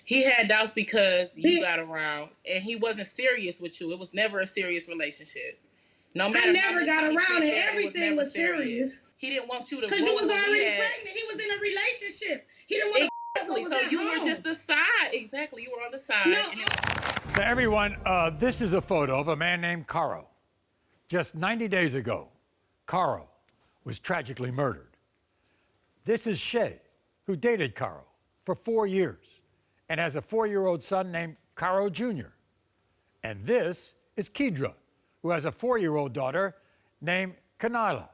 He had doubts because you got around, and he wasn't serious with you. It was never a serious relationship. No matter I never got around, and everything was serious. He didn't want you to. Because you was already pregnant. He was in a relationship. He didn't want to. Exactly. So you were just the side. Exactly. You were on the side. No. So everyone, this is a photo of a man named Karrow. Just 90 days ago, Karrow was tragically murdered. This is Shay, who dated Karrow for 4 years and has a 4-year-old son named Karrow Jr. And this is Kedra, who has a 4-year-old daughter named Kenyla.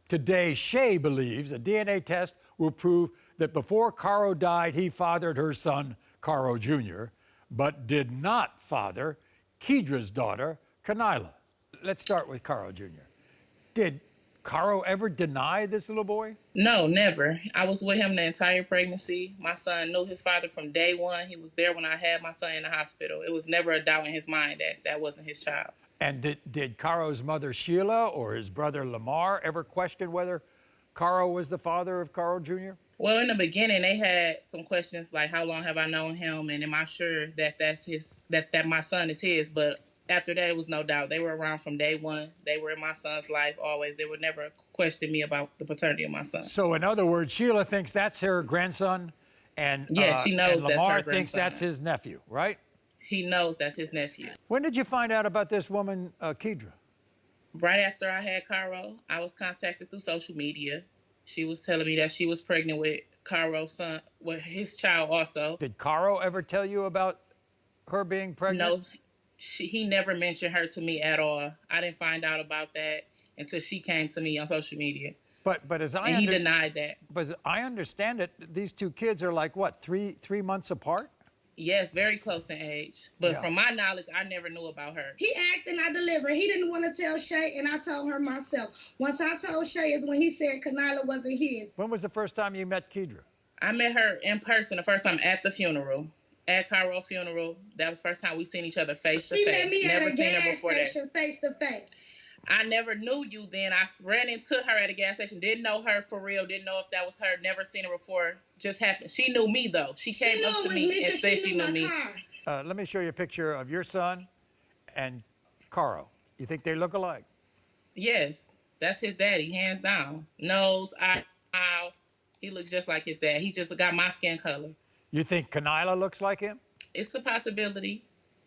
Today, Shay believes a DNA test will prove that before Karrow died, he fathered her son, Karrow Jr., but did not father Kedra's daughter, Kenyla. Let's start with Karrow Jr. Did Karrow ever deny this little boy? No, never. I was with him the entire pregnancy. My son knew his father from day one. He was there when I had my son in the hospital. It was never a doubt in his mind that that wasn't his child. And did Karrow's mother, Sheila, or his brother, Lamar, ever question whether Karrow was the father of Karrow Jr.? Well, in the beginning, they had some questions like, how long have I known him? And am I sure that that's his, that my son is his? But after that, it was no doubt. They were around from day one. They were in my son's life always. They would never question me about the paternity of my son. So, in other words, Sheila thinks that's her grandson, and yeah, she knows and that's Lamar her grandson. thinks that's his nephew, right? He knows that's his nephew. When did you find out about this woman, Kedra? Right after I had Karrow, I was contacted through social media. She was telling me that she was pregnant with Karrow's son, with his child also. Did Karrow ever tell you about her being pregnant? No, he never mentioned her to me at all. I didn't find out about that until she came to me on social media. But as I he denied that. But as I understand it, these two kids are like what, three months apart? Yes, very close in age. But from my knowledge, I never knew about her. He asked and I delivered. He didn't want to tell Shay, and I told her myself. Once I told Shay is when he said Kenyla wasn't his. When was the first time you met Kedra? I met her in person the first time at the funeral. At Karrow's funeral. That was the first time we seen each other face to face. She met me never at a gas station face to face. I never knew you then. I ran into her at a gas station. Didn't know her for real. Didn't know if that was her. Never seen her before. Just happened. She knew me, though. She came up to me and said she knew me. Let me show you a picture of your son and Karrow. You think they look alike? Yes. That's his daddy, hands down. Nose, eye. He looks just like his dad. He just got my skin color. You think Kenyla looks like him? It's a possibility.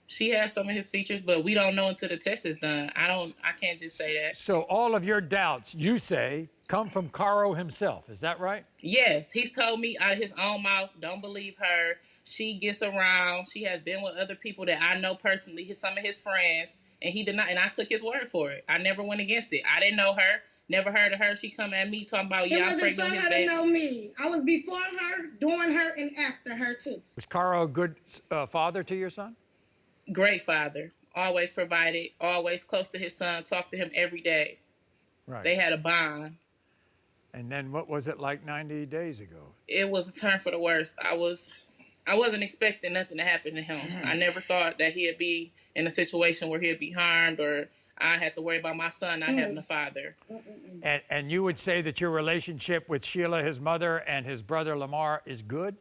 She has some of his features, but we don't know until the test is done. I can't just say that. So all of your doubts, you say, come from Karrow himself. Is that right? Yes. He's told me out of his own mouth, don't believe her. She gets around. She has been with other people that I know personally, some of his friends, and he denied, and I took his word for it. I never went against it. I didn't know her. Never heard of her. She come at me talking about, yeah, I'm pregnant with his baby. It wasn't for her to know me. I was before her, during her, and after her, too. Was Karrow a good father to your son? Great father. Always provided. Always close to his son. Talked to him every day. Right. They had a bond. And then what was it like 90 days ago? It was a turn for the worse. I wasn't expecting nothing to happen to him. I never thought that he'd be in a situation where he'd be harmed or I had to worry about my son not having a father. And you would say that your relationship with Sheila, his mother, and his brother Lamar is good?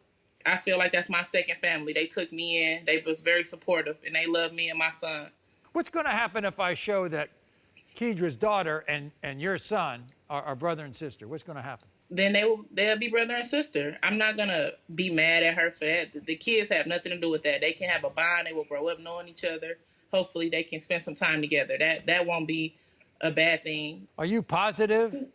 I feel like that's my second family. They took me in. They was very supportive, and they love me and my son. What's going to happen if I show that Kedra's daughter and your son are brother and sister? What's going to happen? Then they'll be brother and sister. I'm not going to be mad at her for that. The kids have nothing to do with that. They can have a bond. They will grow up knowing each other. Hopefully they can spend some time together. That won't be a bad thing. Are you positive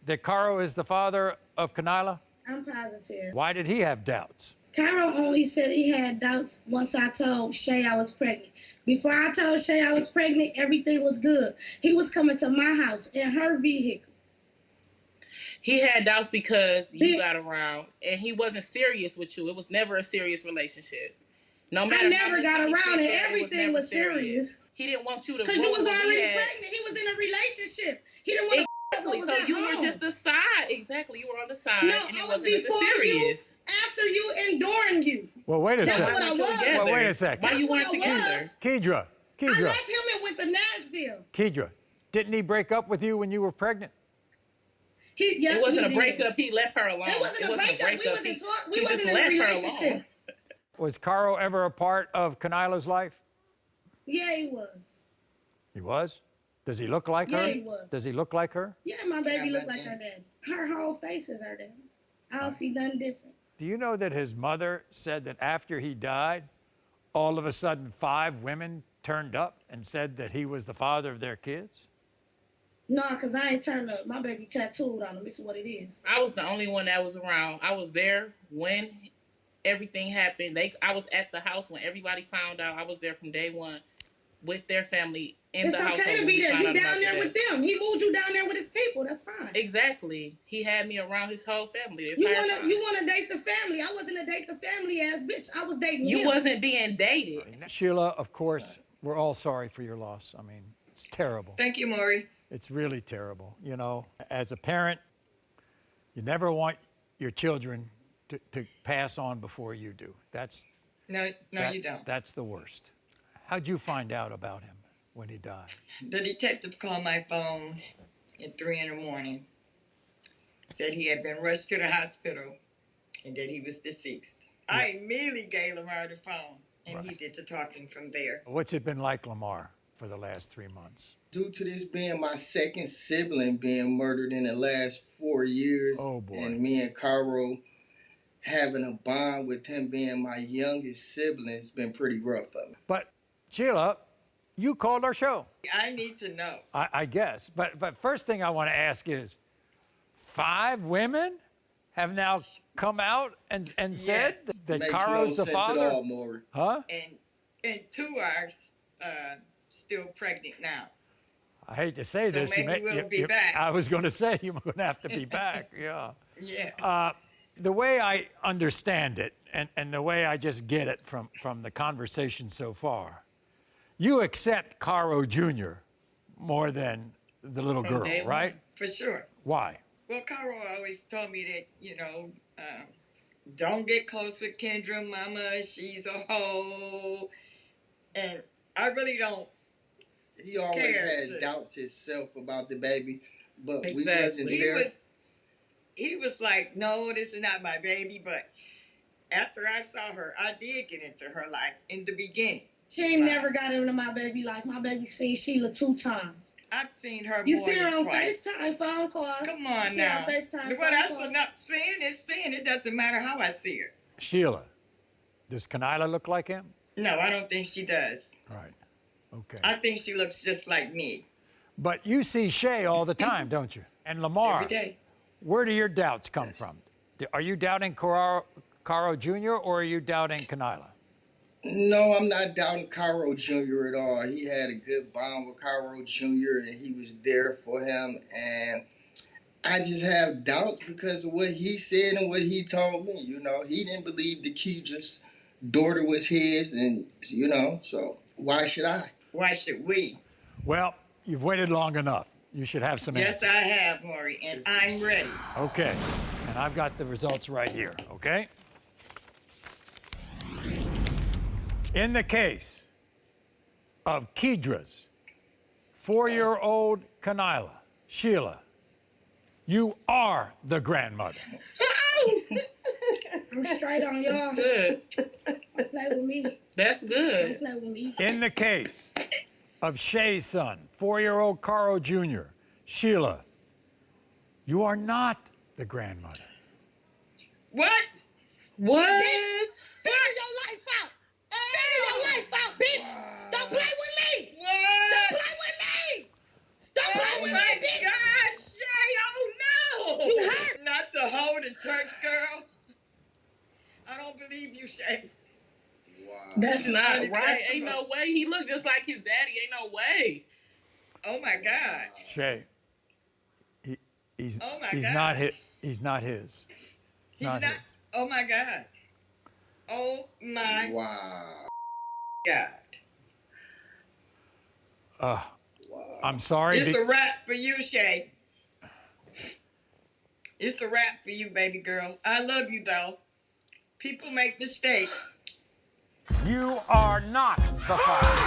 that Karrow is the father of Kenyla? I'm positive. Why did he have doubts? Karrow only said he had doubts once I told Shay I was pregnant. Before I told Shay I was pregnant, everything was good. He was coming to my house in her vehicle. He had doubts because you got around, and he wasn't serious with you. It was never a serious relationship. No matter I never got around, and everything was serious. He didn't want you to. Because you was already pregnant. He was in a relationship. He didn't want to. So you were just the side. Exactly, you were on the side. No, and it I was wasn't before serious. you, after you, and during you. Well, wait a second. That's what I was. Well, wait a second. Why you weren't together? Kedra. I left him and went to Nashville. Kedra, didn't he break up with you when you were pregnant? It wasn't a breakup. He left her alone. It wasn't a breakup. We wasn't in a relationship. Was Karrow ever a part of Kanila's life? Yeah, he was. He was? Does he look like her? Yeah, he was. Does he look like her? Yeah, my baby look like her daddy. Her whole face is her daddy. I don't see nothing different. Do you know that his mother said that after he died, all of a sudden 5 women turned up and said that he was the father of their kids? No, because I ain't turned up. My baby tattooed on him. It's what it is. I was the only one that was around. I was there when everything happened. I was at the house when everybody found out. I was there from day one with their family in the house. It's okay to be there. You down there with them. He moved you down there with his people. That's fine. Exactly. He had me around his whole family. You wanna date the family. I wasn't a date the family ass bitch. I was dating him. You wasn't being dated. Sheila, of course, we're all sorry for your loss. I mean, it's terrible. Thank you, Maury. It's really terrible. You know, as a parent, you never want your children to pass on before you do. No, you don't. That's the worst. How'd you find out about him when he died? The detective called my phone at 3 in the morning. Said he had been rushed to the hospital and that he was deceased. Yeah. I immediately gave Lamar the phone, and right. He did the talking from there. What's it been like, Lamar, for the last 3 months? Due to this being my second sibling being murdered in the last 4 years, and me and Karrow having a bond with him being my youngest sibling, it's been pretty rough for me. But, Sheila, you called our show. I need to know. I guess. But first thing I want to ask is, 5 women have now come out and said that Karrow's the father? At all, Maury. Huh? And 2 are still pregnant now. I hate to say this. So maybe we'll be back. I was going to say you're going to have to be back. Yeah. Yeah. The way I understand it, and the way I just get it from the conversation so far, you accept Karrow Jr. more than the little girl, right? For sure. Why? Well, Karrow always told me that, don't get close with Kedra, mama. She's a hoe. And I really don't. He always had doubts himself about the baby, but exactly. We wasn't there. He was like, no, this is not my baby. But after I saw her, I did get into her life in the beginning. She ain't never got into my baby life. My baby seen Sheila 2 times. I've seen her You more see her than on twice. FaceTime phone calls. Come on now. But that's enough. Seeing is seeing. It doesn't matter how I see her. Sheila, does Kanila look like him? No, I don't think she does. Right. Okay. I think she looks just like me. But you see Shay all the time, don't you? And Lamar. Every day. Where do your doubts come from? Are you doubting Karrow Jr. or are you doubting Kanila? No, I'm not doubting Karrow Jr. at all. He had a good bond with Karrow Jr. and he was there for him. And I just have doubts because of what he said and what he told me. You know, he didn't believe the Kedra's daughter was his, and so why should I? Why should we? Well, you've waited long enough. You should have some answers. Yes, I have, Maury, and I'm ready. Okay, and I've got the results right here, okay? In the case of Kedra's 4-year-old Kanila, Sheila, you are the grandmother. I'm straight on y'all. That's good. Don't play with me. That's good. Don't play with me. In the case of Shay's son, 4-year-old Karrow Jr., Sheila, you are not the grandmother. What? What? Figure your life out. Figure your life out, bitch. Don't play with me. What? Don't play with me. Don't play with me, bitch. God, Shay, oh no. You hurt. Not to hold a church girl. I don't believe you, Shay. Wow. That's not right. Ain't no way. He looked just like his daddy. Ain't no way. Oh my God. Shay, he's God. not his. He's not his. He's not. His. Oh my God. Oh my God. I'm sorry. It's a wrap for you, Shay. It's a wrap for you, baby girl. I love you, though. People make mistakes. You are not the father.